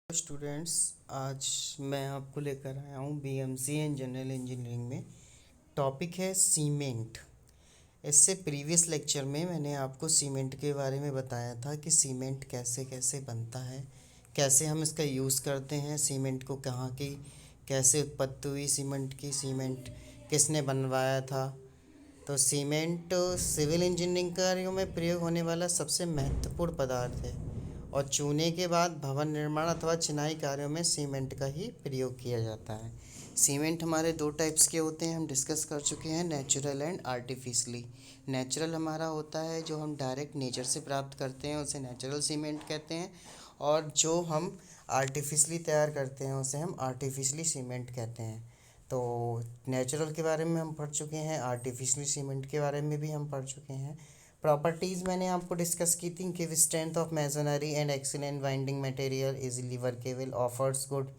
Students, आज मैं आपको लेकर आया हूँ बीएमसी एंड जनरल इंजीनियरिंग में। टॉपिक है सीमेंट। इससे प्रीवियस लेक्चर में मैंने आपको सीमेंट के बारे में बताया था कि सीमेंट कैसे कैसे बनता है, कैसे हम इसका यूज़ करते हैं, सीमेंट को कहाँ की कैसे उत्पत्ति हुई सीमेंट की, सीमेंट किसने बनवाया था। तो सीमेंट सिविल इंजीनियरिंग कार्यों में प्रयोग होने वाला सबसे महत्वपूर्ण पदार्थ है और चूने के बाद भवन निर्माण अथवा चिनाई कार्यों में सीमेंट का ही प्रयोग किया जाता है। सीमेंट हमारे दो टाइप्स के होते हैं, हम डिस्कस कर चुके हैं, नेचुरल एंड आर्टिफिशियली। नेचुरल हमारा होता है जो हम डायरेक्ट नेचर से प्राप्त करते हैं, उसे नेचुरल सीमेंट कहते हैं, और जो हम आर्टिफिशियली तैयार करते हैं उसे हम आर्टिफिशियली सीमेंट कहते हैं। तो नेचुरल के बारे में हम पढ़ चुके हैं, आर्टिफिशियली सीमेंट के बारे में भी हम पढ़ चुके हैं। प्रॉपर्टीज़ मैंने आपको डिस्कस की थी। Give strength of masonry and excellent binding material, easily workable, offers good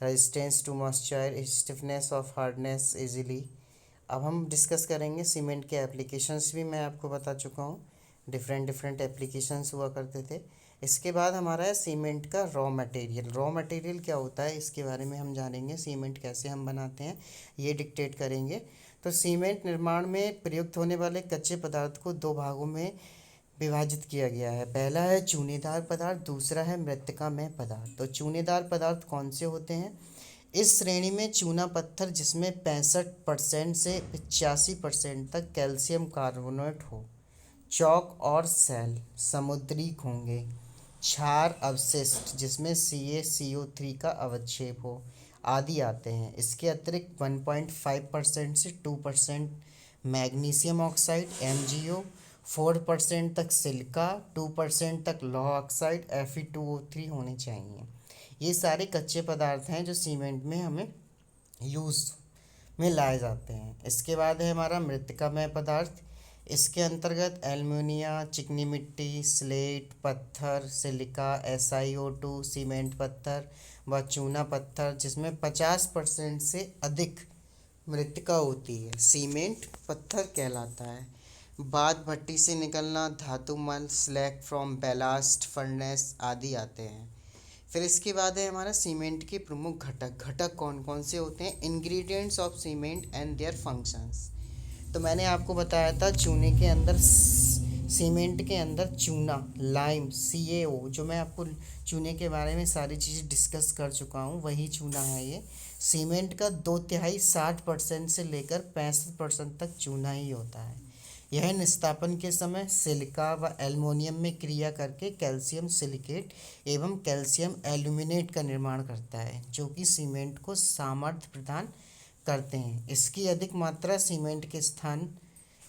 resistance to moisture, stiffness of hardness easily. अब हम डिस्कस करेंगे सीमेंट के एप्लीकेशंस भी मैं आपको बता चुका हूँ, डिफरेंट डिफरेंट एप्लीकेशंस हुआ करते थे। इसके बाद हमारा है सीमेंट का रॉ मटेरियल। रॉ मटेरियल क्या होता है इसके बारे में हम जानेंगे, सीमेंट कैसे हम बनाते हैं ये डिक्टेट करेंगे। तो सीमेंट निर्माण में प्रयुक्त होने वाले कच्चे पदार्थ को दो भागों में विभाजित किया गया है। पहला है चूनेदार पदार्थ, दूसरा है मृत्तिकामय पदार्थ। तो चूनेदार पदार्थ कौन से होते हैं? इस श्रेणी में चूना पत्थर जिसमें 65% से 85% तक कैल्शियम कार्बोनेट हो, चौक और सेल, समुद्री घोंगे, क्षार अवशिष्ट जिसमें CaCO3 का अवक्षेप हो आदि आते हैं। इसके अतिरिक्त 1.5% से 2% मैग्नीशियम ऑक्साइड MgO, 4% तक सिलिका, 2% तक लौह ऑक्साइड Fe2O3 होने चाहिए। ये सारे कच्चे पदार्थ हैं जो सीमेंट में हमें यूज़ में लाए जाते हैं। इसके बाद है हमारा मृत्तिकामय पदार्थ। इसके अंतर्गत एल्युमिनिया, चिकनी मिट्टी, स्लेट पत्थर, सिलिका, SiO2, सीमेंट पत्थर व चूना पत्थर जिसमें 50% से अधिक मृत्तिका होती है, सीमेंट पत्थर कहलाता है। बाद भट्टी से निकलना, धातु मल, स्लैग फ्रॉम बेलास्ट फर्नेस आदि आते हैं। फिर इसके बाद है हमारा सीमेंट के प्रमुख घटक। घटक कौन कौन से होते हैं? Ingredients of cement and their functions. तो मैंने आपको बताया था चूने के अंदर, सीमेंट के अंदर चूना, लाइम, CaO, जो मैं आपको चूने के बारे में सारी चीज़ें डिस्कस कर चुका हूँ, वही चूना है ये। सीमेंट का 2/3 60% से लेकर 65% तक चूना ही होता है। यह निस्तापन के समय सिलिका व एल्युमिनियम में क्रिया करके कैल्शियम सिलिकेट एवं कैल्शियम एल्यूमिनेट का निर्माण करता है, जो कि सीमेंट को सामर्थ्य प्रदान करते हैं। इसकी अधिक मात्रा सीमेंट के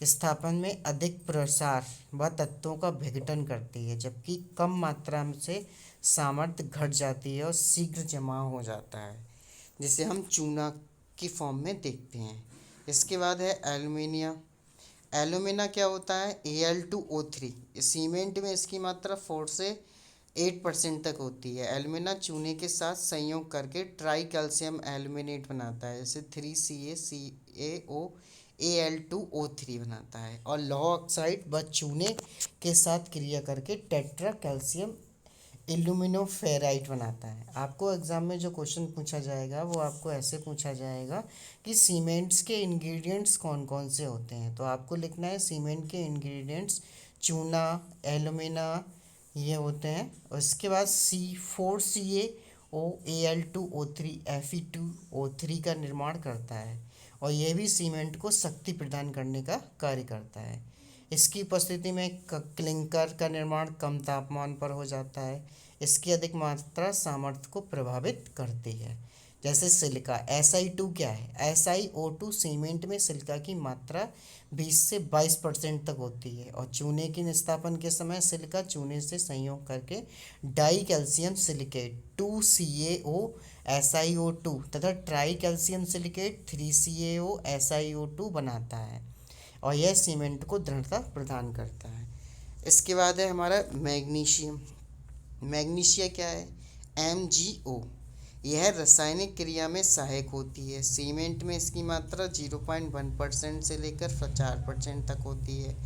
स्थापन में अधिक प्रसार व तत्वों का विघटन करती है, जबकि कम मात्रा से सामर्थ्य घट जाती है और शीघ्र जमा हो जाता है, जिसे हम चूना की फॉर्म में देखते हैं। इसके बाद है एल्यूमिनिया। एल्यूमिना क्या होता है? Al2O3। सीमेंट में इसकी मात्रा 4 से 8% तक होती है। एल्यूमिना चूने के साथ संयोग करके ट्राई कैल्शियम एल्यूमिनेट बनाता है, जैसे 3CaCaO Al2O3 बनाता है, और लौह ऑक्साइड व चूने के साथ क्रिया करके टेट्रा कैल्शियम एल्यूमिनोफेराइट बनाता है। आपको एग्जाम में जो क्वेश्चन पूछा जाएगा वो आपको ऐसे पूछा जाएगा कि सीमेंट्स के इंग्रेडिएंट्स कौन कौन से होते हैं। तो आपको लिखना है सीमेंट के इंग्रेडिएंट्स चूना, एल्यूमिना ये होते हैं, और इसके बाद C4CaO Al2O3 Fe2O3 का निर्माण करता है, और यह भी सीमेंट को शक्ति प्रदान करने का कार्य करता है। इसकी उपस्थिति में क्लिंकर का निर्माण कम तापमान पर हो जाता है। इसकी अधिक मात्रा सामर्थ्य को प्रभावित करती है। जैसे सिलिका, Si2 क्या है? SiO2 सीमेंट में सिलिका की मात्रा 20 से 22% तक होती है, और चूने की निस्तापन के समय सिलिका चूने से संयोग करके die calcium silicate 2CaO SiO2 तथा try calcium silicate 3CaO SiO2 बनाता है, और यह सीमेंट को दृढ़ता प्रदान करता है। इसके बाद है हमारा मैग्नीशियम। मैग्नीशिया क्या है? MgO। यह रासायनिक क्रिया में सहायक होती है। सीमेंट में इसकी मात्रा 0.1% से लेकर 4% तक होती है।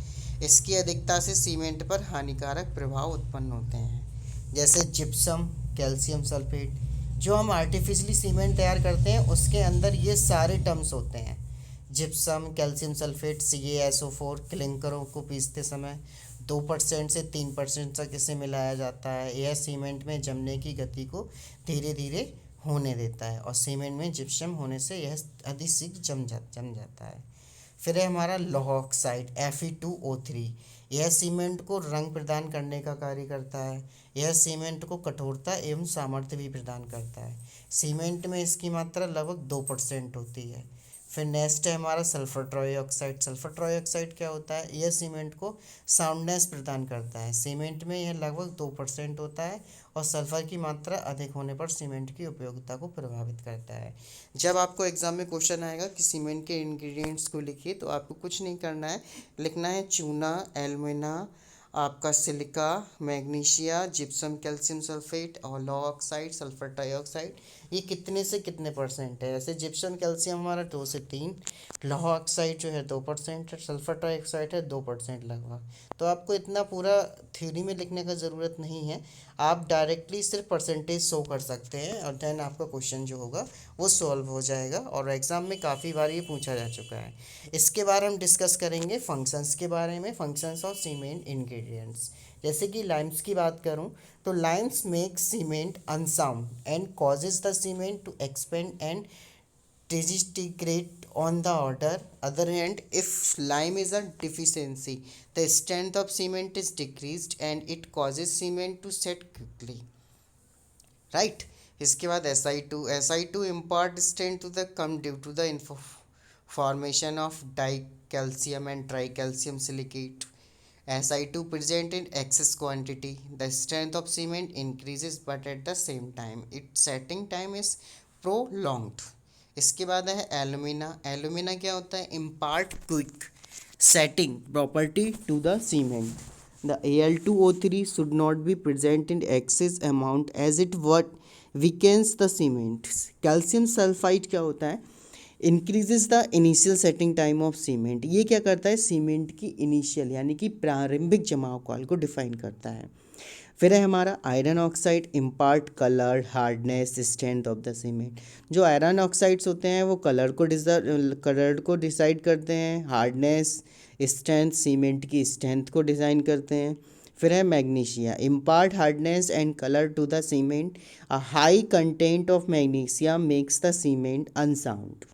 इसकी अधिकता से सीमेंट पर हानिकारक प्रभाव उत्पन्न होते हैं, जैसे जिप्सम, कैल्शियम सल्फेट। जो हम आर्टिफिशियली सीमेंट तैयार करते हैं उसके अंदर ये सारे टर्म्स होते हैं। जिप्सम, कैल्शियम सल्फेट, CaSO4, क्लिंकरों को पीसते समय 2% से 3% तक इसे मिलाया जाता है। यह सीमेंट में जमने की गति को धीरे धीरे होने देता है और सीमेंट में जिप्सम होने से यह अधिक शीघ्र जम जाता है। फिर है हमारा लौह ऑक्साइड Fe2O3। यह सीमेंट को रंग प्रदान करने का कार्य करता है। यह सीमेंट को कठोरता एवं सामर्थ्य भी प्रदान करता है। सीमेंट में इसकी मात्रा लगभग 2% होती है। फिर नेक्स्ट है हमारा सल्फर ट्राइऑक्साइड। सल्फर ट्राइऑक्साइड क्या होता है? यह सीमेंट को साउंडनेस प्रदान करता है। सीमेंट में यह लगभग 2% होता है और सल्फर की मात्रा अधिक होने पर सीमेंट की उपयोगिता को प्रभावित करता है। जब आपको एग्जाम में क्वेश्चन आएगा कि सीमेंट के इंग्रेडिएंट्स को लिखिए, तो आपको कुछ नहीं करना है, लिखना है चूना, एल्यूमिना, आपका silica, magnesia, gypsum, calcium sulphate और लौह ऑक्साइड, सल्फर डाइऑक्साइड, ये कितने से कितने परसेंट है। ऐसे जिप्सम कैल्शियम हमारा 2 से 3, लौह ऑक्साइड जो है 2% है, सल्फर डाइऑक्साइड है 2% लगभग। तो आपको इतना पूरा थ्योरी में लिखने का ज़रूरत नहीं है, आप डायरेक्टली सिर्फ परसेंटेज शो कर सकते हैं और देन आपका क्वेश्चन जो होगा वो सॉल्व हो जाएगा। और एग्ज़ाम में काफ़ी बार ये पूछा जा चुका है। इसके बारे हम डिस्कस करेंगे फंक्शंस के बारे में, फंक्शंस ऑफ सीमेंट इंग्रेडिएंट्स। जैसे कि लाइम्स की बात करूं तो limes make cement unsound and causes the cement to expand and disintegrate on the other hand, if lime is a deficiency, the strength of cement is decreased and it causes cement to set quickly, right? इसके बाद SI2 impart strength to the come due to the formation of dicalcium and tricalcium silicate. SI2 present in excess quantity, the strength of cement increases but at the same time its setting time is prolonged. इसके बाद है alumina. Alumina क्या होता है? Impart quick setting property to the cement. The Al2O3 should not be present in excess amount as it what weakens the cement. Calcium sulphide क्या होता है? Increases the initial setting time of cement. ये क्या करता है? Cement की initial यानी कि प्रारंभिक जमाव काल को डिफाइन करता है। फिर है हमारा iron oxide, impart colour, hardness, strength of the cement. जो आयरन ऑक्साइड्स होते हैं वो कलर को डिसाइड करते हैं, हार्डनेस, स्ट्रेंथ, सीमेंट की स्ट्रेंथ को डिज़ाइन करते हैं। फिर है magnesia, impart hardness and colour to the cement. A high content of magnesia makes the cement unsound.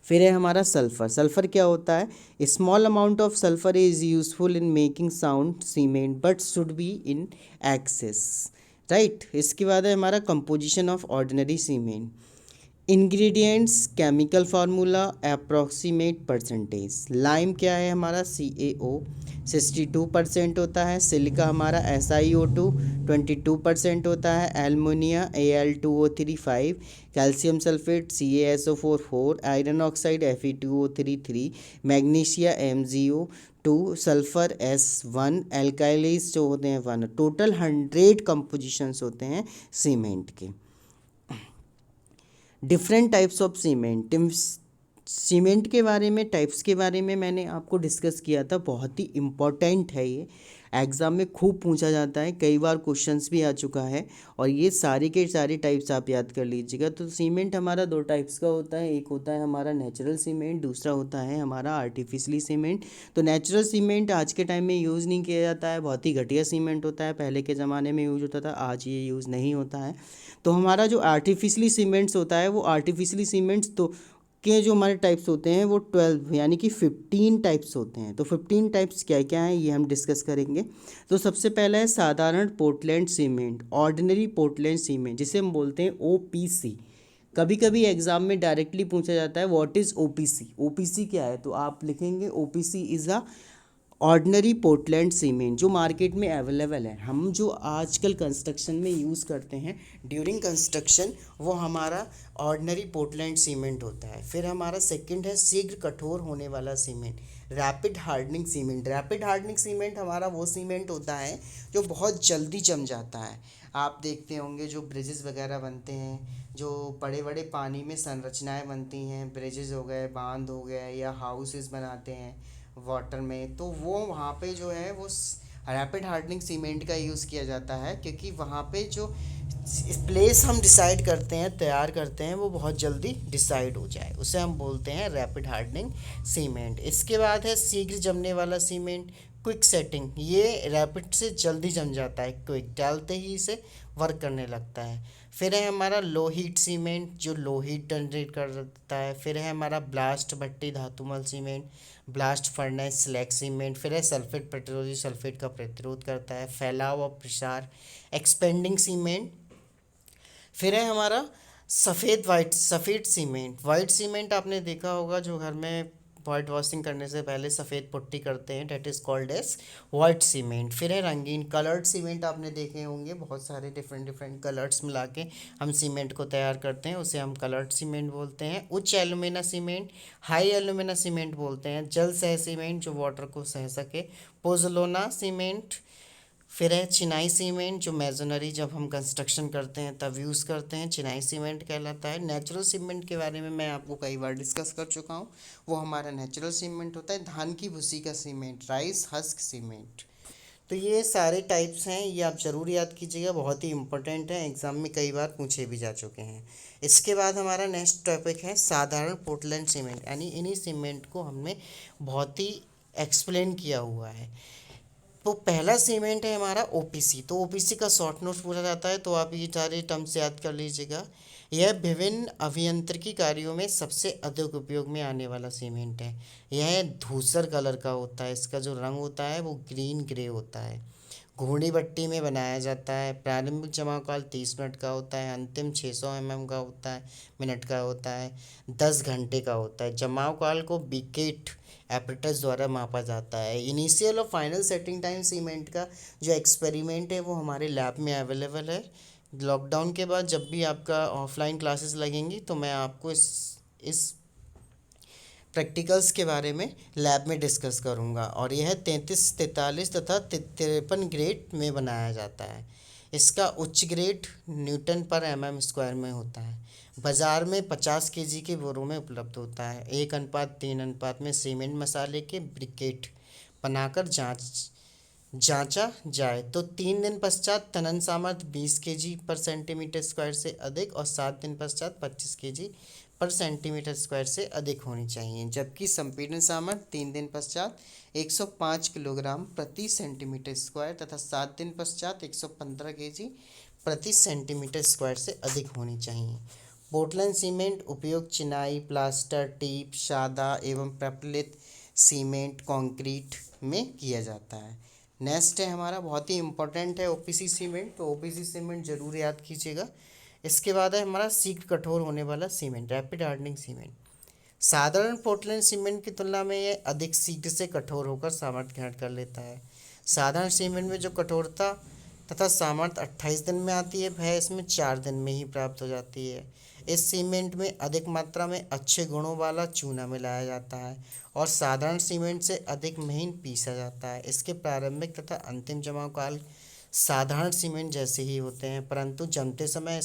फिर है हमारा सल्फ़र। सल्फ़र क्या होता है? Small amount of sulphur is useful in making sound cement but should be in excess, right. इसके बाद है हमारा composition of ordinary cement. Ingredients, chemical formula, approximate percentage. Lime क्या है हमारा? CaO 62% होता है। सिलिका हमारा SiO2 22% होता है। एल्युमिनिया Al2O3 5, calcium sulphate CaSO4 4, iron oxide Fe2O3 3, magnesia MgO2, sulphur S1, एल्काइलीज जो होते हैं 1। टोटल 100 कंपोजिशंस होते हैं सीमेंट के। Different types of cement. Cement के बारे में, टाइप्स के बारे में मैंने आपको डिस्कस किया था, बहुत ही इम्पॉर्टेंट है ये, एग्ज़ाम में खूब पूछा जाता है, कई बार क्वेश्चंस भी आ चुका है। और ये सारे के सारे टाइप्स आप याद कर लीजिएगा। तो सीमेंट हमारा 2 टाइप्स का होता है, एक होता है हमारा नेचुरल सीमेंट, दूसरा होता है हमारा आर्टिफिशियली सीमेंट। तो नेचुरल सीमेंट आज के टाइम में यूज़ नहीं किया जाता है, बहुत ही घटिया सीमेंट होता है, पहले के ज़माने में यूज़ होता था, आज ये यूज़ नहीं होता है। तो हमारा जो आर्टिफिशियली सीमेंट्स होता है, वो आर्टिफिशियली सीमेंट्स तो के जो हमारे टाइप्स होते हैं वो 12 यानी कि 15 टाइप्स होते हैं। तो 15 टाइप्स क्या क्या हैं ये हम डिस्कस करेंगे। तो सबसे पहला है साधारण Portland cement, ordinary Portland cement, जिसे हम बोलते हैं OPC। कभी कभी एग्जाम में डायरेक्टली पूछा जाता है व्हाट इज़ OPC। OPC क्या है? तो आप लिखेंगे OPC is a ordinary Portland cement, जो मार्केट में अवेलेबल है, हम जो आजकल कंस्ट्रक्शन में यूज़ करते हैं ड्यूरिंग कंस्ट्रक्शन, वो हमारा ऑर्डिनरी पोर्टलैंड सीमेंट होता है। फिर हमारा सेकंड है शीघ्र कठोर होने वाला cement, rapid hardening cement. Rapid hardening cement हमारा वो सीमेंट होता है जो बहुत जल्दी जम जाता है। आप देखते होंगे जो ब्रिजेस वगैरह बनते हैं, जो बड़े बड़े पानी में संरचनाएं बनती हैं, ब्रिजेस हो गए, बांध हो गए, या हाउसेस बनाते हैं वाटर में, तो वो वहाँ पे जो है वो रैपिड हार्डनिंग सीमेंट का यूज़ किया जाता है क्योंकि वहाँ पे जो प्लेस हम डिसाइड करते हैं, तैयार करते हैं, वो बहुत जल्दी डिसाइड हो जाए, उसे हम बोलते हैं रैपिड हार्डनिंग सीमेंट। इसके बाद है शीघ्र जमने वाला सीमेंट, क्विक सेटिंग। ये रैपिड से जल्दी जम जाता है, क्विक डालते ही इसे वर्क करने लगता है। फिर है हमारा लो हीट सीमेंट, जो लो हीट जनरेट कर देता है। फिर है हमारा ब्लास्ट भट्टी धातुमल cement, blast furnace slag cement. फिर है सल्फेट पेट्रोलियम सल्फेट का प्रतिरोध करता है, फैलाव और प्रसार, एक्सपेंडिंग सीमेंट। फिर है हमारा सफ़ेद सीमेंट। वाइट सीमेंट आपने देखा होगा, जो घर में वाइट वॉशिंग करने से पहले सफ़ेद पुट्टी करते हैं, that is called as white cement. फिर है रंगीन कलर्ड सीमेंट, आपने देखे होंगे, बहुत सारे डिफरेंट डिफरेंट कलर्स मिला के हम सीमेंट को तैयार करते हैं, उसे हम कलर्ड सीमेंट बोलते हैं। उच्च alumina cement, high alumina cement बोलते हैं। जल सह सीमेंट, जो वाटर को सह सके, पोजलोना सीमेंट। फिर है चिनाई सीमेंट, जो मेजनरी जब हम कंस्ट्रक्शन करते हैं तब यूज़ करते हैं, चिनाई सीमेंट कहलाता है। नेचुरल सीमेंट के बारे में मैं आपको कई बार डिस्कस कर चुका हूँ, वो हमारा नेचुरल सीमेंट होता है। धान की भूसी का सीमेंट, राइस हस्क सीमेंट। तो ये सारे टाइप्स हैं, ये आप ज़रूर याद कीजिएगा, बहुत ही इंपॉर्टेंट है, एग्ज़ाम में कई बार पूछे भी जा चुके हैं। इसके बाद हमारा नेक्स्ट टॉपिक है साधारण पोर्टलैंड सीमेंट, यानी इन्हीं सीमेंट को हमने बहुत ही एक्सप्लेन किया हुआ है। तो पहला सीमेंट है हमारा ओपीसी। तो ओपीसी का शॉर्ट नोट्स पूछा जाता है, तो आप ये सारे टर्म्स याद कर लीजिएगा। यह विभिन्न अभियांत्रिकी कार्यों में सबसे अधिक उपयोग में आने वाला सीमेंट है। यह धूसर कलर का होता है, इसका जो रंग होता है वो ग्रीन ग्रे होता है। घूर्णी भट्टी में बनाया जाता है। प्रारंभिक जमाव काल 30 मिनट का होता है, अंतिम 600 mm का होता है, मिनट का होता है, 10 घंटे का होता है। जमाव काल को बिकेट एपरेटस द्वारा मापा जाता है। इनिशियल और फाइनल सेटिंग टाइम सीमेंट का जो एक्सपेरिमेंट है वो हमारे लैब में अवेलेबल है। लॉकडाउन के बाद जब भी आपका ऑफलाइन क्लासेस लगेंगी तो मैं आपको इस प्रैक्टिकल्स के बारे में लैब में डिस्कस करूंगा। और यह 33, 43 तथा 53 ग्रेड में बनाया जाता है। इसका उच्च ग्रेड न्यूटन पर mm² में होता है। बाज़ार में 50 kg के बोरों में उपलब्ध होता है। 1:3 अनुपात में सीमेंट मसाले के ब्रिकेट बनाकर जांचा जाए तो 3 दिन पश्चात तनन सामर्थ्य 20 kg/cm² से अधिक और 7 दिन पश्चात 25 kg/cm² से अधिक होनी चाहिए, जबकि संपीड़न सामर्थ्य 3 दिन पश्चात 105 किलोग्राम प्रति सेंटीमीटर² तथा 7 दिन पश्चात 115 kg/cm² से अधिक होनी चाहिए। पोर्टलैंड सीमेंट उपयोग चिनाई, प्लास्टर, टीप, सादा एवं प्रपलित सीमेंट, कंक्रीट में किया जाता है। नेक्स्ट है हमारा, बहुत ही इंपॉर्टेंट है, ओपीसी सीमेंट। तो ओपीसी सीमेंट जरूर याद कीजिएगा। इसके बाद है हमारा शीघ्र कठोर होने वाला सीमेंट, रैपिड हार्डनिंग सीमेंट। साधारण पोर्टलैंड सीमेंट की तुलना में यह अधिक शीघ्र से कठोर होकर सामर्थ्य ग्रहण कर लेता है। साधारण सीमेंट में जो कठोरता तथा सामर्थ्य 28 दिन में आती है, वह इसमें 4 दिन में ही प्राप्त हो जाती है। इस सीमेंट में अधिक मात्रा में अच्छे गुणों वाला चूना मिलाया जाता है और साधारण सीमेंट से अधिक महीन पीसा जाता है। इसके प्रारंभिक तथा अंतिम जमाव काल साधारण सीमेंट जैसे ही होते हैं, परंतु जमते समय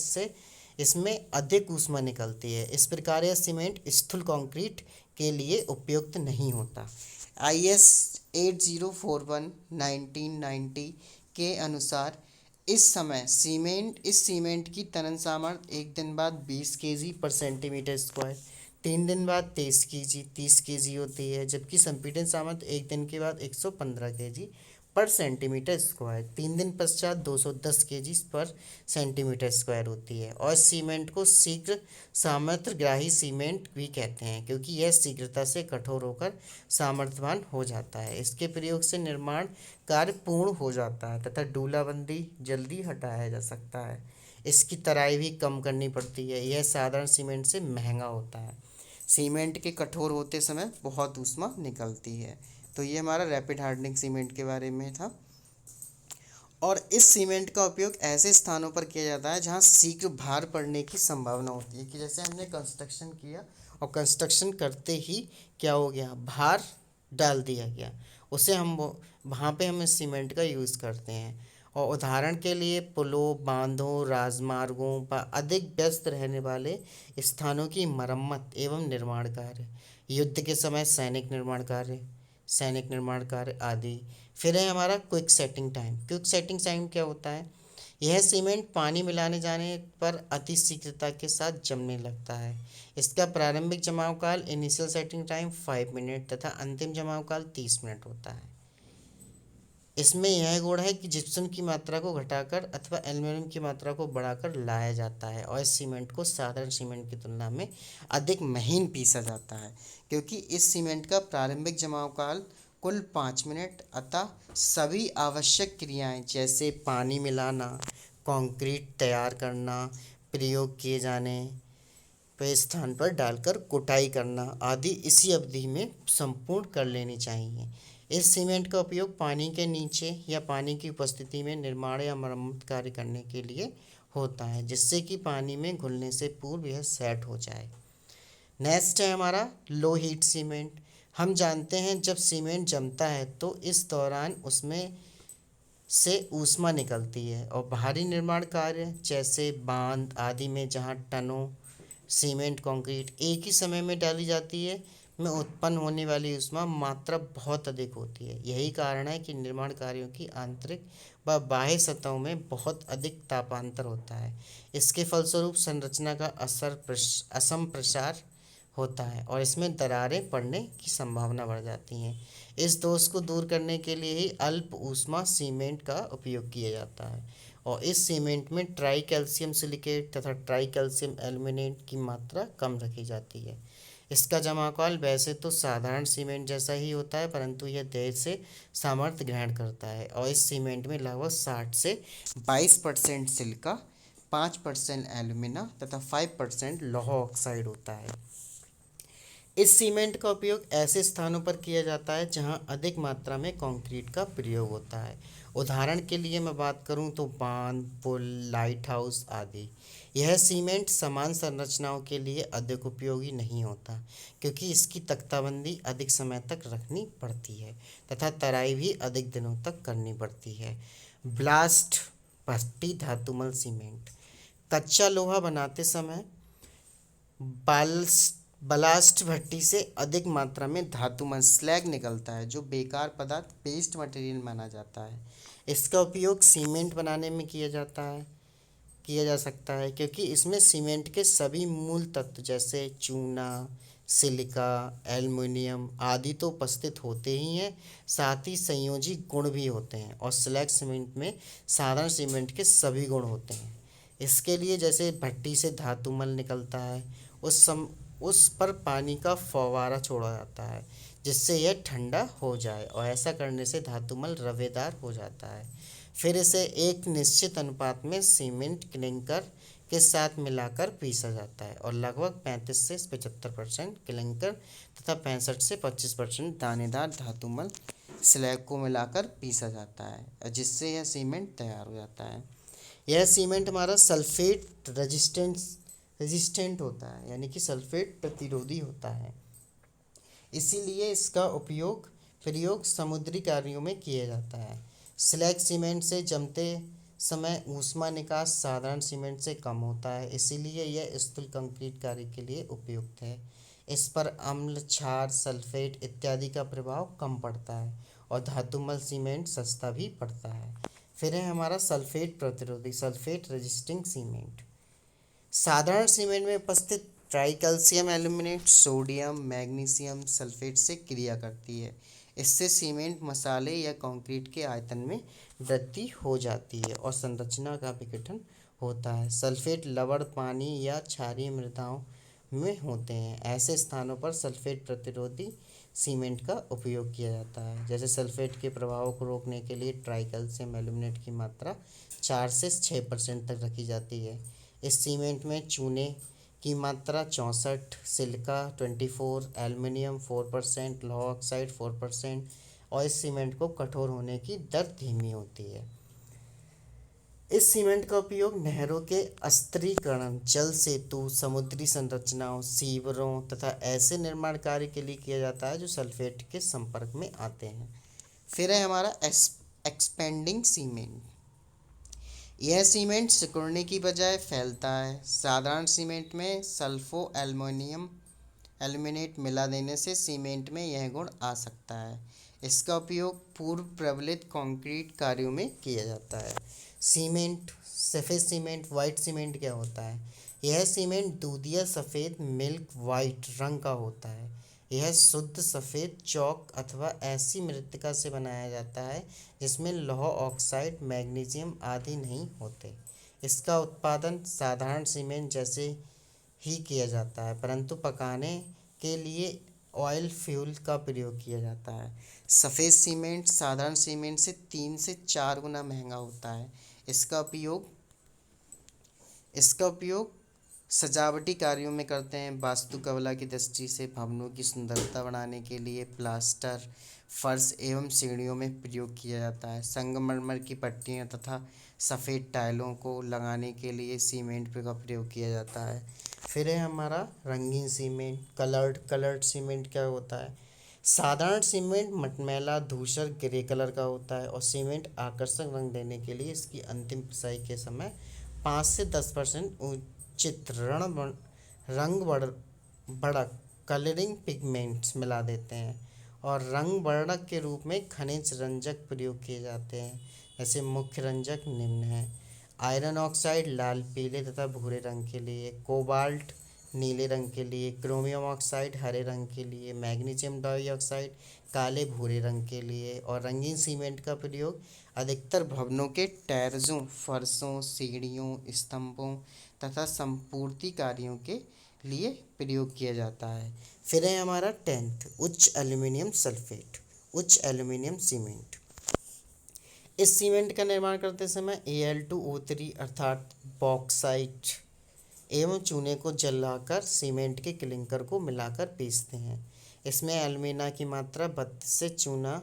इसमें अधिक ऊष्मा निकलती है। इस प्रकार यह सीमेंट स्थूल कंक्रीट के लिए उपयुक्त नहीं होता। IS 8041 1990 के अनुसार इस सीमेंट की तनन सामर्थ्य 1 दिन बाद 20 kg/cm², 3 दिन बाद 30 kg होती है, जबकि संपीड़न सामर्थ्य 1 दिन के बाद 115 kg/cm², 3 दिन पश्चात 210 kg/cm² होती है। और सीमेंट को शीघ्र सामर्थ्य ग्राही सीमेंट भी कहते हैं, क्योंकि यह शीघ्रता से कठोर होकर सामर्थ्यवान हो जाता है। इसके प्रयोग से निर्माण कार्य पूर्ण हो जाता है तथा डूलाबंदी जल्दी हटाया जा सकता है। इसकी तराई भी कम करनी पड़ती है। यह साधारण सीमेंट से महंगा होता है। सीमेंट के कठोर होते समय बहुत ऊष्मा निकलती है। तो ये हमारा रैपिड हार्डनिंग सीमेंट के बारे में था। और इस सीमेंट का उपयोग ऐसे स्थानों पर किया जाता है जहाँ शीघ्र भार पड़ने की संभावना होती है, कि जैसे हमने कंस्ट्रक्शन किया और कंस्ट्रक्शन करते ही क्या हो गया, भार डाल दिया गया, उसे हम वहाँ पे हम इस सीमेंट का यूज़ करते हैं। और उदाहरण के लिए पुलों, बांधों, राजमार्गों पर अधिक व्यस्त रहने वाले स्थानों की मरम्मत एवं निर्माण कार्य, युद्ध के समय सैनिक निर्माण कार्य, सैनिक निर्माण कार्य आदि। फिर है हमारा quick setting time. Quick setting time क्या होता है? यह सीमेंट पानी मिलाने जाने पर अति शीघ्रता के साथ जमने लगता है। इसका प्रारंभिक जमाव काल इनिशियल सेटिंग टाइम 5 मिनट तथा अंतिम जमाव काल 30 मिनट होता है। इसमें यह गुण है कि जिप्सम की मात्रा को घटाकर अथवा एल्यूमीनियम की मात्रा को बढ़ाकर लाया जाता है और इस सीमेंट को साधारण सीमेंट की तुलना में अधिक महीन पीसा जाता है, क्योंकि इस सीमेंट का प्रारंभिक जमाव काल कुल 5 मिनट। अतः सभी आवश्यक क्रियाएं जैसे पानी मिलाना, कंक्रीट तैयार करना, प्रयोग किए जाने पे स्थान पर डालकर कुटाई करना आदि इसी अवधि में संपूर्ण कर लेनी चाहिए। इस सीमेंट का उपयोग पानी के नीचे या पानी की उपस्थिति में निर्माण या मरम्मत कार्य करने के लिए होता है, जिससे कि पानी में घुलने से पूर्व यह सेट हो जाए। नेक्स्ट है हमारा लो हीट सीमेंट। हम जानते हैं जब सीमेंट जमता है तो इस दौरान उसमें से ऊष्मा निकलती है और भारी निर्माण कार्य जैसे बांध आदि में जहाँ टनों सीमेंट कंक्रीट एक ही समय में डाली जाती है में उत्पन्न होने वाली ऊष्मा मात्रा बहुत अधिक होती है। यही कारण है कि निर्माण कार्यों की आंतरिक व बाह्य सतहों में बहुत अधिक तापांतर होता है। इसके फलस्वरूप संरचना का असम प्रसार होता है और इसमें दरारें पड़ने की संभावना बढ़ जाती हैं। इस दोष को दूर करने के लिए ही अल्प ऊष्मा सीमेंट का उपयोग किया जाता है और इस सीमेंट में ट्राई कैल्शियम सिलिकेट तथा ट्राई कैल्शियम एल्यूमिनेट की मात्रा कम रखी जाती है। इसका जमाकाल वैसे तो साधारण सीमेंट जैसा ही होता है, परंतु यह देर से सामर्थ्य ग्रहण करता है और इस सीमेंट में लगभग 60 से 22% सिलिका, 5% एल्यूमिना तथा 5% लौह ऑक्साइड होता है। इस सीमेंट का उपयोग ऐसे स्थानों पर किया जाता है जहां अधिक मात्रा में कंक्रीट का प्रयोग होता है। उदाहरण के लिए मैं बात करूं तो बांध, पुल, लाइट हाउस आदि। यह सीमेंट समान संरचनाओं के लिए अधिक उपयोगी नहीं होता, क्योंकि इसकी तख्ताबंदी अधिक समय तक रखनी पड़ती है तथा तराई भी अधिक दिनों तक करनी पड़ती है। ब्लास्ट भट्टी धातुमल सीमेंट। कच्चा लोहा बनाते समय बाल्स्ट ब्लास्ट भट्टी से अधिक मात्रा में धातुमय स्लैग निकलता है, जो बेकार पदार्थ वेस्ट मटेरियल माना जाता है। इसका उपयोग सीमेंट बनाने में किया जा सकता है, क्योंकि इसमें सीमेंट के सभी मूल तत्व जैसे चूना, सिलिका, एल्युमिनियम आदि तो उपस्थित होते ही हैं, साथ ही संयोजी गुण भी होते हैं और स्लैग सीमेंट में साधारण सीमेंट के सभी गुण होते हैं। इसके लिए जैसे भट्टी से धातुमल निकलता है, उस पर पानी का फव्वारा छोड़ा जाता है जिससे यह ठंडा हो जाए और ऐसा करने से धातुमल रवेदार हो जाता है। फिर इसे एक निश्चित अनुपात में सीमेंट क्लिंकर के साथ मिलाकर पीसा जाता है और लगभग 35 से 75% क्लिंकर तथा 65 से 25% दानेदार धातुमल स्लैग को मिलाकर पीसा जाता है, जिससे यह सीमेंट तैयार हो जाता है। यह सीमेंट हमारा सल्फेट रेजिस्टेंट होता है, यानी कि सल्फेट प्रतिरोधी होता है। इसीलिए इसका प्रयोग समुद्री कार्यों में किया जाता है। स्लैग सीमेंट से जमते समय ऊष्मा निकास साधारण सीमेंट से कम होता है, इसीलिए यह स्थूल कंक्रीट कार्य के लिए उपयुक्त है। इस पर अम्ल, क्षार, सल्फेट इत्यादि का प्रभाव कम पड़ता है और धातुमल सीमेंट सस्ता भी पड़ता है। फिर है हमारा सल्फेट प्रतिरोधी, सल्फेट रेजिस्टिंग सीमेंट। साधारण सीमेंट में उपस्थित try calcium aluminate sodium magnesium sulphate से क्रिया करती है। इससे सीमेंट मसाले या कंक्रीट के आयतन में वृद्धि हो जाती है और संरचना का विघटन होता है। सल्फेट लवण पानी या क्षारीय मृदाओं में होते हैं। ऐसे स्थानों पर सल्फेट प्रतिरोधी सीमेंट का उपयोग किया जाता है। जैसे सल्फेट के प्रभाव को रोकने के लिए ट्राई कैल्शियम एल्यूमिनेट की मात्रा 4 से 6% तक रखी जाती है। इस सीमेंट में चूने की मात्रा 64, सिलिका 24, एल्युमिनियम 4%, लौह ऑक्साइड 4% और इस सीमेंट को कठोर होने की दर धीमी होती है। इस सीमेंट का उपयोग नहरों के अस्थिरीकरण, जल सेतु, समुद्री संरचनाओं, सीवरों तथा ऐसे निर्माण कार्य के लिए किया जाता है जो सल्फेट के संपर्क में आते हैं। फिर है हमारा एक्सपेंडिंग सीमेंट। यह सीमेंट सिकुड़ने की बजाय फैलता है। साधारण सीमेंट में एल्यूमिनेट मिला देने से सीमेंट में यह गुण आ सकता है। इसका उपयोग पूर्व प्रबलित कंक्रीट कार्यों में किया जाता है। सीमेंट, सफ़ेद सीमेंट, वाइट सीमेंट क्या होता है? यह सीमेंट दूधिया सफ़ेद मिल्क वाइट रंग का होता है। यह शुद्ध सफ़ेद चौक अथवा ऐसी मृत्तिका से बनाया जाता है जिसमें लौह ऑक्साइड, मैग्नीशियम आदि नहीं होते। इसका उत्पादन साधारण सीमेंट जैसे ही किया जाता है, परंतु पकाने के लिए ऑयल फ्यूल का प्रयोग किया जाता है। सफ़ेद सीमेंट साधारण सीमेंट से 3 से 4 गुना महंगा होता है। इसका उपयोग इसका उपयोग सजावटी कार्यों में करते हैं। वास्तुकला की दृष्टि से भवनों की सुंदरता बढ़ाने के लिए प्लास्टर, फर्श एवं सीढ़ियों में प्रयोग किया जाता है। संगमरमर की पट्टियाँ तथा सफ़ेद टाइलों को लगाने के लिए सीमेंट का प्रयोग किया जाता है। फिर है हमारा रंगीन सीमेंट, कलर्ड सीमेंट क्या होता है? साधारण सीमेंट मटमैला धूसर ग्रे कलर का होता है और सीमेंट आकर्षक रंग देने के लिए इसकी अंतिम पिसाई के समय 5 से 10% उचित बढ़क कलरिंग पिगमेंट्स मिला देते हैं और रंग वर्णक के रूप में खनिज रंजक प्रयोग किए जाते हैं। जैसे मुख्य रंजक निम्न हैं: आयरन ऑक्साइड लाल पीले तथा भूरे रंग के लिए, कोबाल्ट नीले रंग के लिए, क्रोमियम ऑक्साइड हरे रंग के लिए, मैग्नीशियम डाइऑक्साइड काले भूरे रंग के लिए। और रंगीन सीमेंट का प्रयोग अधिकतर भवनों के टैरज़ों, फर्शों, सीढ़ियों, स्तंभों तथा संपूर्ति कार्यों के लिए प्रयोग किया जाता है। फिर है हमारा 10th उच्च एल्यूमिनियम सल्फेट, उच्च एल्यूमिनियम सीमेंट। इस सीमेंट का निर्माण करते समय Al2O3 अर्थात बॉक्साइट एवं चूने को जलाकर सीमेंट के क्लिंकर को मिलाकर पीसते हैं। इसमें एल्यूमिना की मात्रा 32 से चूना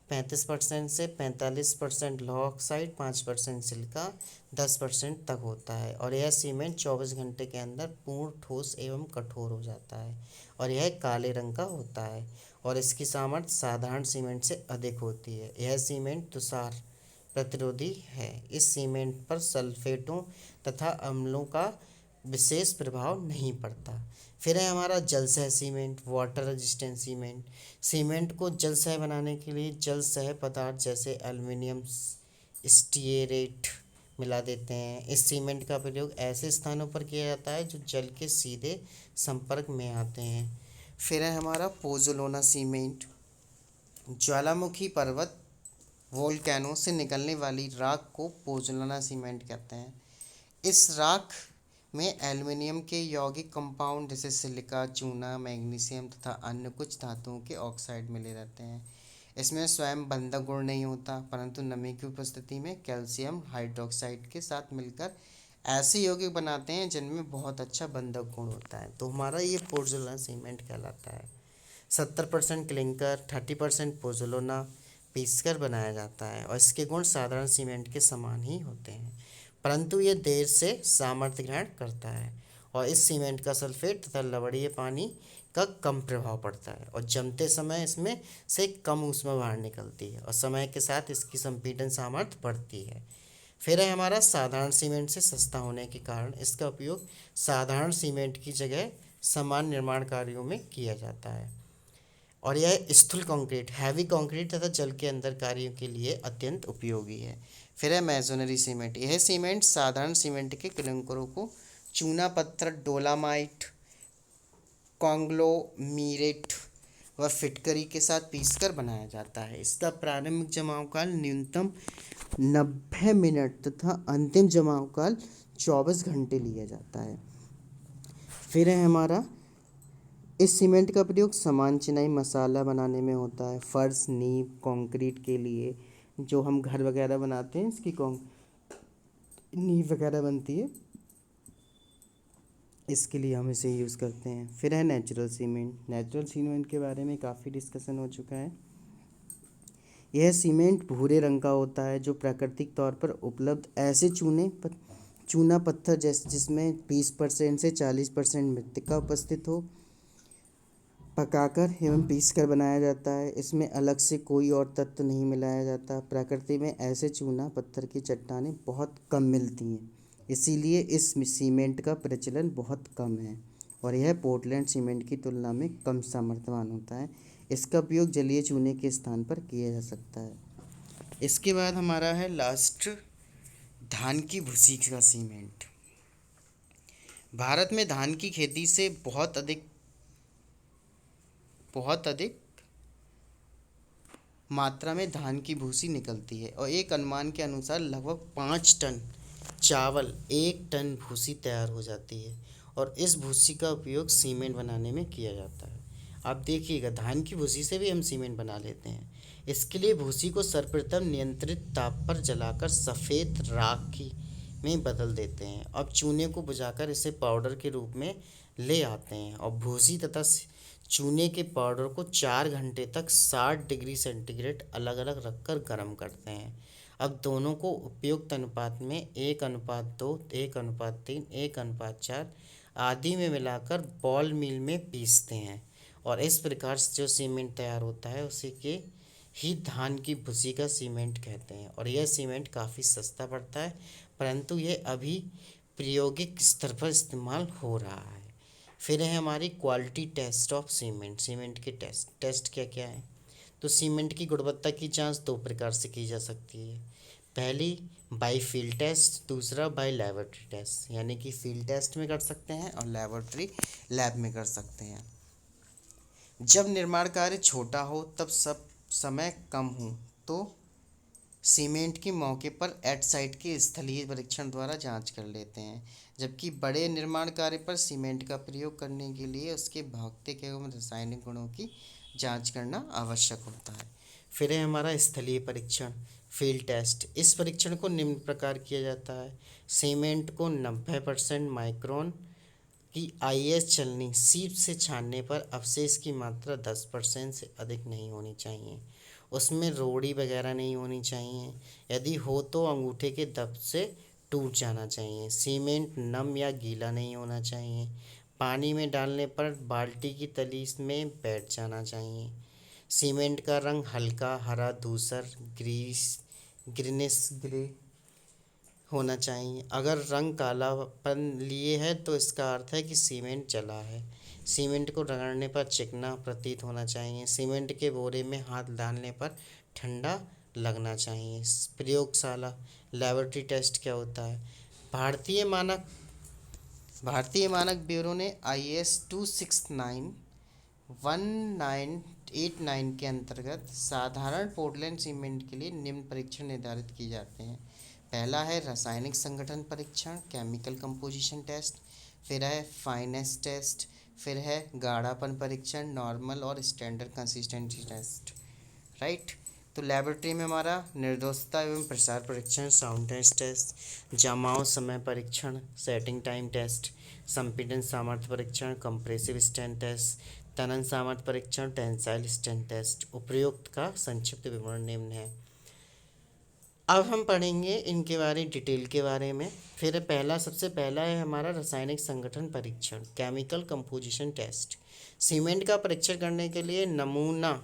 35% से 45%, लौह ऑक्साइड 5%, सिलिका 10% तक होता है और यह सीमेंट 24 घंटे के अंदर पूर्ण ठोस एवं कठोर हो जाता है और यह काले रंग का होता है और इसकी सामर्थ्य साधारण सीमेंट से अधिक होती है। यह सीमेंट तुषार प्रतिरोधी है। इस सीमेंट पर सल्फेटों तथा अम्लों का विशेष प्रभाव नहीं पड़ता। फिर है हमारा जलसह cement, water resistant cement. Cement को जलसह बनाने के लिए जलसह पदार्थ जैसे एल्युमिनियम स्टीयरेट मिला देते हैं। इस सीमेंट का प्रयोग ऐसे स्थानों पर किया जाता है जो जल के सीधे संपर्क में आते हैं। फिर है हमारा पोज़ोलाना सीमेंट। ज्वालामुखी पर्वत वोल्केनो से निकलने वाली राख को पोज़ोलाना सीमेंट कहते हैं। इस राख में एल्युमिनियम के यौगिक कंपाउंड जैसे सिलिका, चूना, मैग्नीशियम तथा अन्य कुछ धातुओं के ऑक्साइड मिले रहते हैं। इसमें स्वयं बंधक गुण नहीं होता, परंतु नमी की उपस्थिति में कैल्शियम हाइड्रोक्साइड के साथ मिलकर ऐसे यौगिक बनाते हैं जिनमें बहुत अच्छा बंधक गुण होता है। तो हमारा ये पोज़ोलाना सीमेंट कहलाता है। 70% क्लिंकर, 30% पोज़ोलाना पीसकर बनाया जाता है और इसके गुण साधारण सीमेंट के समान ही होते हैं, परंतु ये देर से सामर्थ्य ग्रहण करता है और इस सीमेंट का सल्फेट तथा लवणीय पानी का कम प्रभाव पड़ता है और जमते समय इसमें से कम ऊष्मा बाहर निकलती है और समय के साथ इसकी संपीड़न सामर्थ्य बढ़ती है। फिर है हमारा साधारण सीमेंट से सस्ता होने के कारण इसका उपयोग साधारण सीमेंट की जगह समान निर्माण कार्यों में किया जाता है और यह स्थूल कंक्रीट, हैवी कंक्रीट तथा जल के अंदर कार्यों के लिए अत्यंत उपयोगी है। फिर है मेसोनरी सीमेंट। यह सीमेंट साधारण सीमेंट के क्लिंकरों को चूना पत्थर, डोलामाइट, कॉन्ग्लोमीरेट व फिटकरी के साथ पीसकर बनाया जाता है। इसका प्रारंभिक जमाव काल न्यूनतम 90 मिनट तथा अंतिम जमाव काल 24 घंटे लिया जाता है। फिर है हमारा इस सीमेंट का प्रयोग समान चिनाई मसाला बनाने में होता है। फर्श, नींव, कंक्रीट के लिए जो हम घर वगैरह बनाते हैं इसकी नींव वगैरह बनती है, इसके लिए हम इसे यूज़ करते हैं। फिर है नेचुरल सीमेंट। नेचुरल सीमेंट के बारे में काफ़ी डिस्कशन हो चुका है। यह सीमेंट भूरे रंग का होता है जो प्राकृतिक तौर पर उपलब्ध ऐसे चूना पत्थर जैसे जिसमें 20% से 40% मृत्तिका उपस्थित हो, पकाकर एवं पीसकर बनाया जाता है। इसमें अलग से कोई और तत्व नहीं मिलाया जाता। प्रकृति में ऐसे चूना पत्थर की चट्टानें बहुत कम मिलती हैं, इसीलिए इस सीमेंट का प्रचलन बहुत कम है और यह पोर्टलैंड सीमेंट की तुलना में कम सामर्थ्यवान होता है। इसका उपयोग जलीय चूने के स्थान पर किया जा सकता है। इसके बाद हमारा है लास्ट, धान की भूसी का सीमेंट। भारत में धान की खेती से बहुत अधिक मात्रा में धान की भूसी निकलती है और एक अनुमान के अनुसार लगभग 5 टन चावल 1 टन भूसी तैयार हो जाती है और इस भूसी का उपयोग सीमेंट बनाने में किया जाता है। आप देखिएगा, धान की भूसी से भी हम सीमेंट बना लेते हैं। इसके लिए भूसी को सर्वप्रथम नियंत्रित ताप पर जलाकर सफ़ेद राख की में बदल देते हैं। अब चूने को बुझाकर इसे पाउडर के रूप में ले आते हैं और भूसी तथा चूने के पाउडर को 4 घंटे तक 60 डिग्री सेंटीग्रेड अलग अलग रखकर गर्म करते हैं। अब दोनों को उपयुक्त अनुपात में 1:2, 1:3, 1:4 आदि में मिलाकर बॉल मिल में पीसते हैं और इस प्रकार से जो सीमेंट तैयार होता है उसी के ही धान की भूसी का सीमेंट कहते हैं। और यह सीमेंट काफ़ी सस्ता पड़ता है, परंतु यह अभी प्रायोगिक स्तर पर इस्तेमाल हो रहा है। फिर है हमारी quality test of cement. Cement के टेस्ट क्या क्या है? तो सीमेंट की गुणवत्ता की जांच 2 प्रकार से की जा सकती है। पहली बाय फील्ड टेस्ट, दूसरा बाय लेबोरेटरी टेस्ट। यानी कि फील्ड टेस्ट में कर सकते हैं और लेबोरेटरी लैब में कर सकते हैं। जब निर्माण कार्य छोटा हो, तब सब समय कम हो, तो सीमेंट के मौके पर एट साइट के स्थलीय परीक्षण द्वारा जांच कर लेते हैं, जबकि बड़े निर्माण कार्य पर सीमेंट का प्रयोग करने के लिए उसके भौतिक एवं रासायनिक गुणों की जांच करना आवश्यक होता है। फिर है हमारा स्थलीय परीक्षण, फील्ड टेस्ट। इस परीक्षण को निम्न प्रकार किया जाता है। सीमेंट को 90% माइक्रोन की आईएस छलनी सीप से छानने पर अवशेष की मात्रा 10% से अधिक नहीं होनी चाहिए। उसमें रोड़ी वगैरह नहीं होनी चाहिए। यदि हो तो अंगूठे के दब से टूट जाना चाहिए। सीमेंट नम या गीला नहीं होना चाहिए। पानी में डालने पर बाल्टी की तली में बैठ जाना चाहिए। सीमेंट का रंग हल्का हरा धूसर ग्रीनिश ग्रे होना चाहिए। अगर रंग कालापन लिए है तो इसका अर्थ है कि सीमेंट जला है। सीमेंट को रगड़ने पर चिकना प्रतीत होना चाहिए। सीमेंट के बोरे में हाथ डालने पर ठंडा लगना चाहिए। प्रयोगशाला लेबोरेटरी टेस्ट क्या होता है? भारतीय मानक ब्यूरो ने IS 2691989 के अंतर्गत साधारण पोर्टलैंड सीमेंट के लिए निम्न परीक्षण निर्धारित किए जाते हैं। पहला है रासायनिक संगठन परीक्षण, केमिकल कंपोजिशन टेस्ट। फिर है फाइनेस टेस्ट। फिर है गाढ़ापन परीक्षण, नॉर्मल और स्टैंडर्ड कंसिस्टेंसी टेस्ट। राइट। तो लेबोरेटरी में हमारा निर्दोषता एवं प्रसार परीक्षण, साउंडनेस टेस्ट, जमाव समय परीक्षण, सेटिंग टाइम टेस्ट, संपीड़न सामर्थ्य परीक्षण, कंप्रेसिव स्ट्रेंथ टेस्ट, तनन सामर्थ्य परीक्षण, टेंसाइल स्ट्रेंथ टेस्ट। उपरोक्त का संक्षिप्त विवरण निम्न है। अब हम पढ़ेंगे इनके बारे डिटेल के बारे में। फिर सबसे पहला है हमारा रासायनिक संगठन परीक्षण, केमिकल कंपोजिशन टेस्ट। सीमेंट का परीक्षण करने के लिए नमूना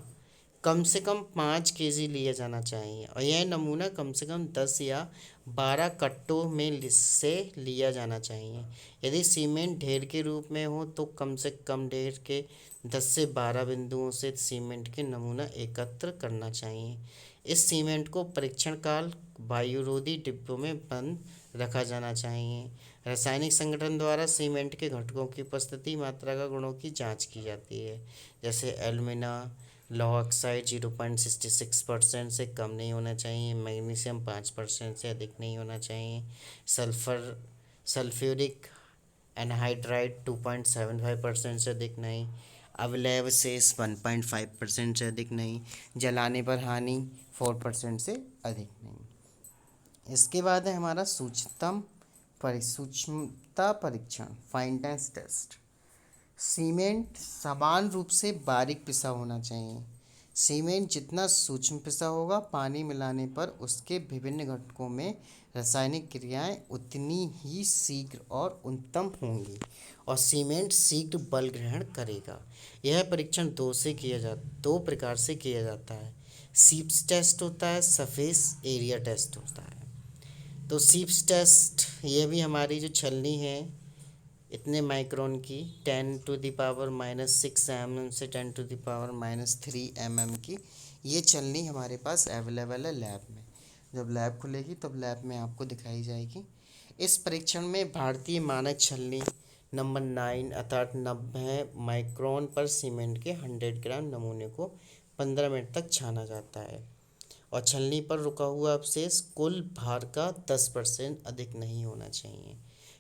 कम से कम 5 kg लिया जाना चाहिए और यह नमूना कम से कम 10 या 12 कट्टों में से लिया जाना चाहिए। यदि सीमेंट ढेर के रूप में हो तो कम से कम ढेर के 10 से 12 बिंदुओं से सीमेंट के नमूना एकत्र करना चाहिए। इस सीमेंट को परीक्षण काल वायुरोधी डिब्बों में बंद रखा जाना चाहिए। रासायनिक संगठन द्वारा सीमेंट के घटकों की उपस्थिति, मात्रा का गुणों की जांच की जाती है, जैसे एल्यूमिना लौह ऑक्साइड 0.66% से कम नहीं होना चाहिए। मैग्नीशियम 5% से अधिक नहीं होना चाहिए। सल्फ्यूरिक एनहाइड्राइड 2.75% से अधिक नहीं। अवलेव शेष 1.5% से अधिक नहीं। जलाने पर हानि 4% से अधिक नहीं। इसके बाद है हमारा सूक्ष्मता परीक्षण, फाइननेस टेस्ट। सीमेंट समान रूप से बारीक पिसा होना चाहिए। सीमेंट जितना सूक्ष्म पिसा होगा, पानी मिलाने पर उसके विभिन्न घटकों में रासायनिक क्रियाएं उतनी ही शीघ्र और उत्तम होंगी और सीमेंट शीघ्र बल ग्रहण करेगा। यह परीक्षण दो प्रकार से किया जाता है। सीप्स टेस्ट होता है, सरफेस एरिया टेस्ट होता है। तो सीप्स टेस्ट, यह भी हमारी जो छलनी है इतने माइक्रोन की 10⁻⁻⁻6 mm से 10⁻⁻³ की ये छलनी हमारे पास अवेलेबल है लैब में। जब लैब खुलेगी तब लैब में आपको दिखाई जाएगी। इस परीक्षण में भारतीय मानक छलनी नंबर 9 अर्थात 90 माइक्रोन पर सीमेंट के 100 ग्राम नमूने को 15 मिनट तक छाना जाता है और छलनी पर रुका हुआ अवशेष कुल भार का 10% अधिक नहीं होना चाहिए।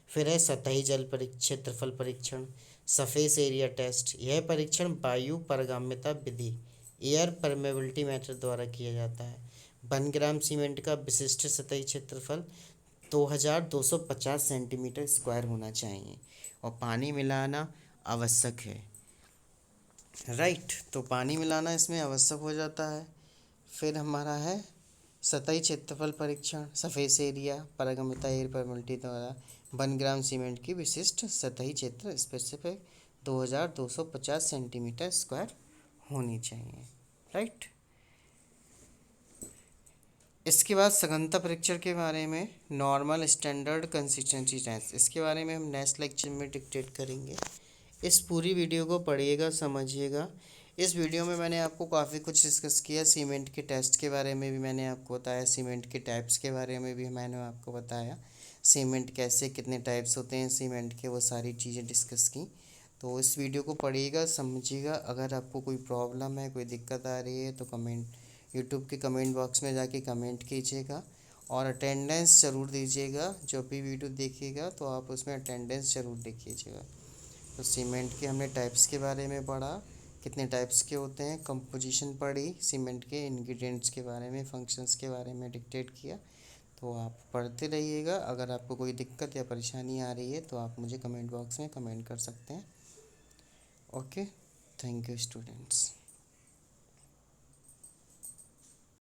फिर है सतही जल क्षेत्रफल परीक्षण, सरफेस एरिया टेस्ट। यह परीक्षण वायु पारगम्यता विधि एयर परमेबिलिटी मेथड द्वारा किया जाता है। 1 ग्राम सीमेंट का विशिष्ट सतही क्षेत्रफल 2250 सेंटीमीटर स्क्वायर होना चाहिए और पानी मिलाना आवश्यक है। राइट, तो पानी मिलाना इसमें आवश्यक हो जाता है। फिर हमारा है सतही क्षेत्रफल परीक्षण, सरफेस एरिया पारगम्यता एयर परमेबिलिटी द्वारा 1 ग्राम सीमेंट की विशिष्ट सतही क्षेत्र स्पेसिफिक 2250 सेंटीमीटर स्क्वायर होनी चाहिए। राइट, इसके बाद सघनता परीक्षण के बारे में नॉर्मल स्टैंडर्ड कंसिस्टेंसी टेस्ट, इसके बारे में हम नेक्स्ट लेक्चर में डिस्कस करेंगे। इस पूरी वीडियो को पढ़िएगा, समझिएगा। इस वीडियो में मैंने आपको काफ़ी कुछ डिस्कस किया। सीमेंट के टेस्ट के बारे में भी मैंने आपको बताया, सीमेंट के टाइप्स के बारे में भी मैंने आपको बताया, सीमेंट कैसे कितने टाइप्स होते हैं सीमेंट के, वो सारी चीज़ें डिस्कस की। तो इस वीडियो को पढ़िएगा, समझिएगा। अगर आपको कोई प्रॉब्लम है, कोई दिक्कत आ रही है तो कमेंट यूट्यूब के कमेंट बॉक्स में जाके कमेंट कीजिएगा और अटेंडेंस ज़रूर दीजिएगा। जब भी वीडियो देखिएगा तो आप उसमें अटेंडेंस ज़रूर लिखिएगा। तो सीमेंट के हमने टाइप्स के बारे में पढ़ा, कितने टाइप्स के होते हैं, कंपोजिशन पढ़ी, सीमेंट के इंग्रेडिएंट्स के बारे में, फंक्शंस के बारे में डिक्टेट किया। तो आप पढ़ते रहिएगा। अगर आपको कोई दिक्कत या परेशानी आ रही है तो आप मुझे कमेंट बॉक्स में कमेंट कर सकते हैं। Okay, thank you students.